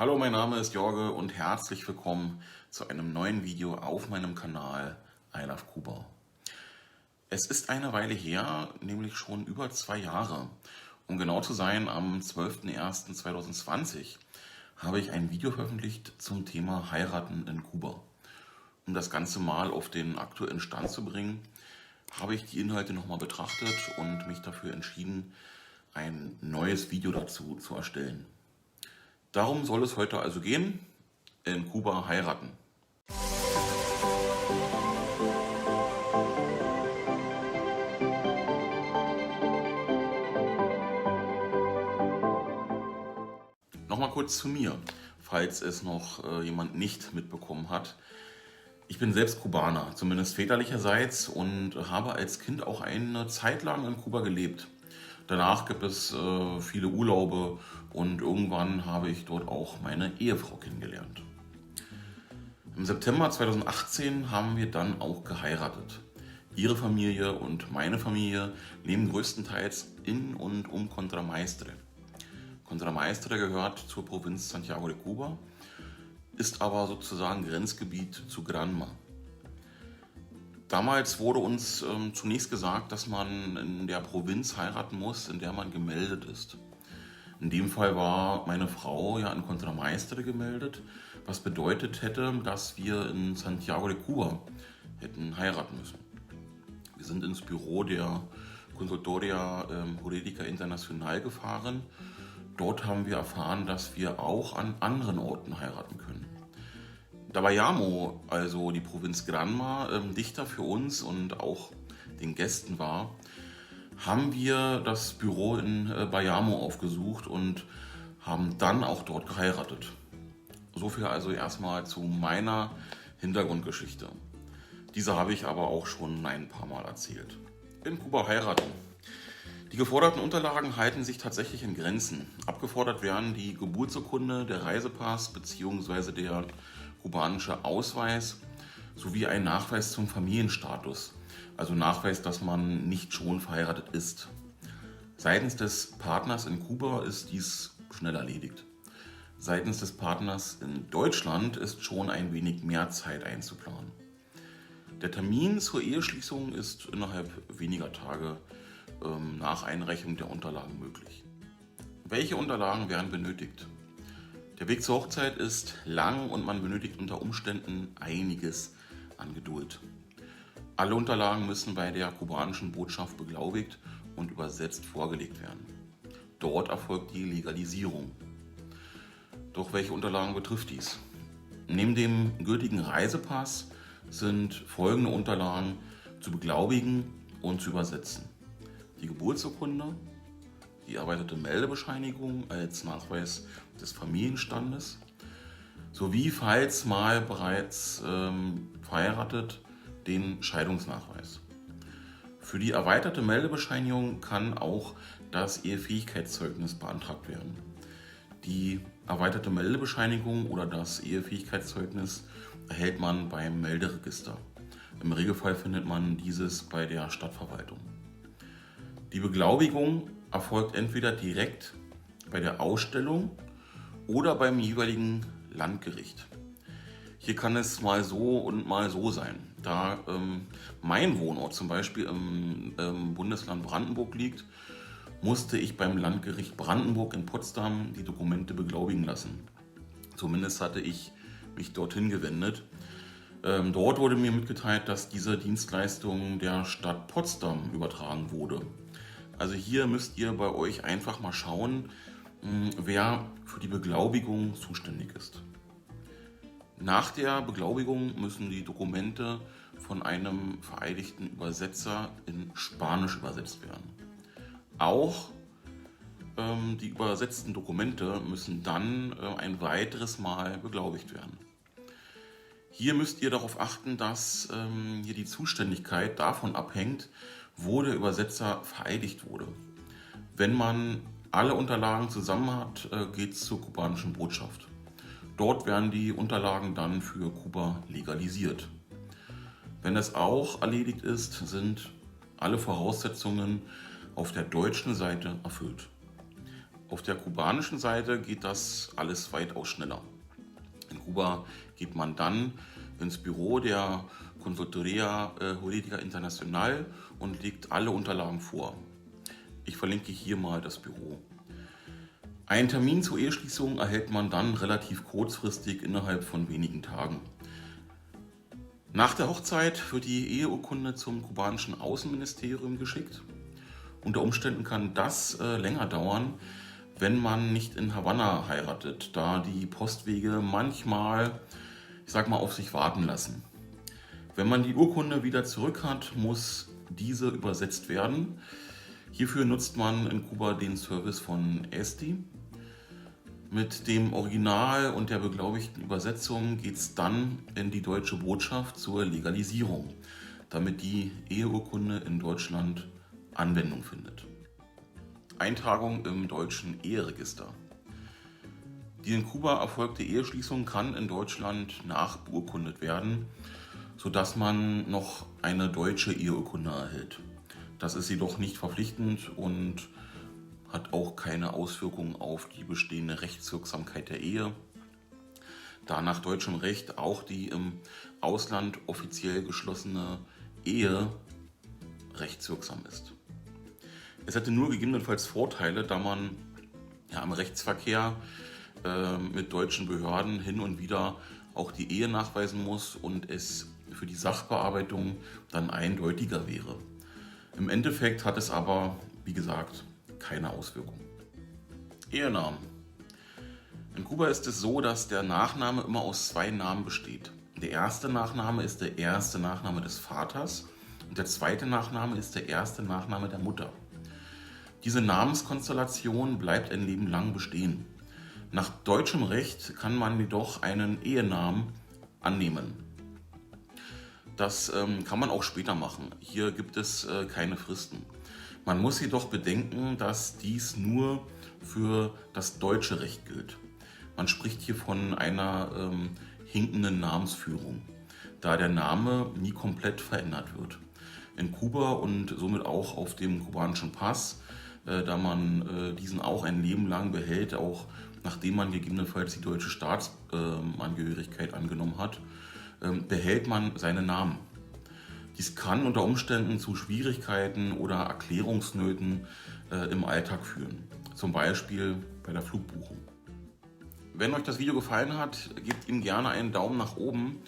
Hallo, mein Name ist Jorge und herzlich willkommen zu einem neuen Video auf meinem Kanal I Love Kuba. Es ist eine Weile her, nämlich schon über 2 Jahre. Um genau zu sein, am 12.01.2020 habe ich ein Video veröffentlicht zum Thema Heiraten in Kuba. Um das Ganze mal auf den aktuellen Stand zu bringen, habe ich die Inhalte nochmal betrachtet und mich dafür entschieden, ein neues Video dazu zu erstellen. Darum soll es heute also gehen: in Kuba heiraten. Nochmal kurz zu mir, falls es noch jemand nicht mitbekommen hat. Ich bin selbst Kubaner, zumindest väterlicherseits, und habe als Kind auch eine Zeit lang in Kuba gelebt. Danach gibt es viele Urlaube und irgendwann habe ich dort auch meine Ehefrau kennengelernt. Im September 2018 haben wir dann auch geheiratet. Ihre Familie und meine Familie leben größtenteils in und um Contramaestre. Contramaestre gehört zur Provinz Santiago de Cuba, ist aber sozusagen Grenzgebiet zu Granma. Damals wurde uns zunächst gesagt, dass man in der Provinz heiraten muss, in der man gemeldet ist. In dem Fall war meine Frau ja in Contramaestre gemeldet, was bedeutet hätte, dass wir in Santiago de Cuba hätten heiraten müssen. Wir sind ins Büro der Consultoria Jurídica Internacional gefahren. Dort haben wir erfahren, dass wir auch an anderen Orten heiraten können. Da Bayamo, also die Provinz Granma, dichter für uns und auch den Gästen war, haben wir das Büro in Bayamo aufgesucht und haben dann auch dort geheiratet. So viel also erstmal zu meiner Hintergrundgeschichte. Diese habe ich aber auch schon ein paar Mal erzählt. In Kuba heiraten. Die geforderten Unterlagen halten sich tatsächlich in Grenzen. Abgefordert werden die Geburtsurkunde, der Reisepass bzw. der kubanische Ausweis sowie ein Nachweis zum Familienstatus, also Nachweis, dass man nicht schon verheiratet ist. Seitens des Partners in Kuba ist dies schnell erledigt. Seitens des Partners in Deutschland ist schon ein wenig mehr Zeit einzuplanen. Der Termin zur Eheschließung ist innerhalb weniger Tage nach Einreichung der Unterlagen möglich. Welche Unterlagen werden benötigt? Der Weg zur Hochzeit ist lang und man benötigt unter Umständen einiges an Geduld. Alle Unterlagen müssen bei der kubanischen Botschaft beglaubigt und übersetzt vorgelegt werden. Dort erfolgt die Legalisierung. Doch welche Unterlagen betrifft dies? Neben dem gültigen Reisepass sind folgende Unterlagen zu beglaubigen und zu übersetzen: die Geburtsurkunde, die erweiterte Meldebescheinigung als Nachweis des Familienstandes sowie, falls mal bereits verheiratet, den Scheidungsnachweis. Für die erweiterte Meldebescheinigung kann auch das Ehefähigkeitszeugnis beantragt werden. Die erweiterte Meldebescheinigung oder das Ehefähigkeitszeugnis erhält man beim Melderegister. Im Regelfall findet man dieses bei der Stadtverwaltung. Die Beglaubigung erfolgt entweder direkt bei der Ausstellung oder beim jeweiligen Landgericht. Hier kann es mal so und mal so sein. Da mein Wohnort zum Beispiel im Bundesland Brandenburg liegt, musste ich beim Landgericht Brandenburg in Potsdam die Dokumente beglaubigen lassen. Zumindest hatte ich mich dorthin gewendet. Dort wurde mir mitgeteilt, dass diese Dienstleistung der Stadt Potsdam übertragen wurde. Also hier müsst ihr bei euch einfach mal schauen, wer für die Beglaubigung zuständig ist. Nach der Beglaubigung müssen die Dokumente von einem vereidigten Übersetzer in Spanisch übersetzt werden. Auch die übersetzten Dokumente müssen dann ein weiteres Mal beglaubigt werden. Hier müsst ihr darauf achten, dass hier die Zuständigkeit davon abhängt, wo der Übersetzer vereidigt wurde. Wenn man alle Unterlagen zusammen hat, geht es zur kubanischen Botschaft. Dort werden die Unterlagen dann für Kuba legalisiert. Wenn das auch erledigt ist, sind alle Voraussetzungen auf der deutschen Seite erfüllt. Auf der kubanischen Seite geht das alles weitaus schneller. In Kuba geht man dann ins Büro der Consultoría Jurídica Internacional und legt alle Unterlagen vor. Ich verlinke hier mal das Büro. Einen Termin zur Eheschließung erhält man dann relativ kurzfristig innerhalb von wenigen Tagen. Nach der Hochzeit wird die Eheurkunde zum kubanischen Außenministerium geschickt. Unter Umständen kann das länger dauern, wenn man nicht in Havanna heiratet, da die Postwege manchmal, ich sag mal, auf sich warten lassen. Wenn man die Urkunde wieder zurück hat, muss diese übersetzt werden. Hierfür nutzt man in Kuba den Service von ESTI. Mit dem Original und der beglaubigten Übersetzung geht es dann in die deutsche Botschaft zur Legalisierung, damit die Eheurkunde in Deutschland Anwendung findet. Eintragung im deutschen Eheregister. Die in Kuba erfolgte Eheschließung kann in Deutschland nachbeurkundet werden, sodass man noch eine deutsche Eheurkunde erhält. Das ist jedoch nicht verpflichtend und hat auch keine Auswirkungen auf die bestehende Rechtswirksamkeit der Ehe, da nach deutschem Recht auch die im Ausland offiziell geschlossene Ehe rechtswirksam ist. Es hätte nur gegebenenfalls Vorteile, da man im Rechtsverkehr mit deutschen Behörden hin und wieder auch die Ehe nachweisen muss und es für die Sachbearbeitung dann eindeutiger wäre. Im Endeffekt hat es aber, wie gesagt, keine Auswirkung. Ehenamen. In Kuba ist es so, dass der Nachname immer aus zwei Namen besteht. Der erste Nachname ist der erste Nachname des Vaters und der zweite Nachname ist der erste Nachname der Mutter. Diese Namenskonstellation bleibt ein Leben lang bestehen. Nach deutschem Recht kann man jedoch einen Ehenamen annehmen. Das kann man auch später machen. Hier gibt es keine Fristen. Man muss jedoch bedenken, dass dies nur für das deutsche Recht gilt. Man spricht hier von einer hinkenden Namensführung, da der Name nie komplett verändert wird. In Kuba und somit auch auf dem kubanischen Pass, da man diesen auch ein Leben lang behält, auch nachdem man gegebenenfalls die deutsche Staatsangehörigkeit angenommen hat, behält man seinen Namen. Dies kann unter Umständen zu Schwierigkeiten oder Erklärungsnöten im Alltag führen, zum Beispiel bei der Flugbuchung. Wenn euch das Video gefallen hat, gebt ihm gerne einen Daumen nach oben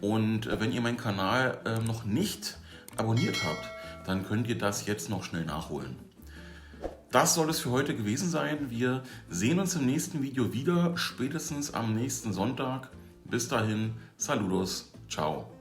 und wenn ihr meinen Kanal noch nicht abonniert habt, dann könnt ihr das jetzt noch schnell nachholen. Das soll es für heute gewesen sein. Wir sehen uns im nächsten Video wieder, spätestens am nächsten Sonntag. Bis dahin, saludos, ciao.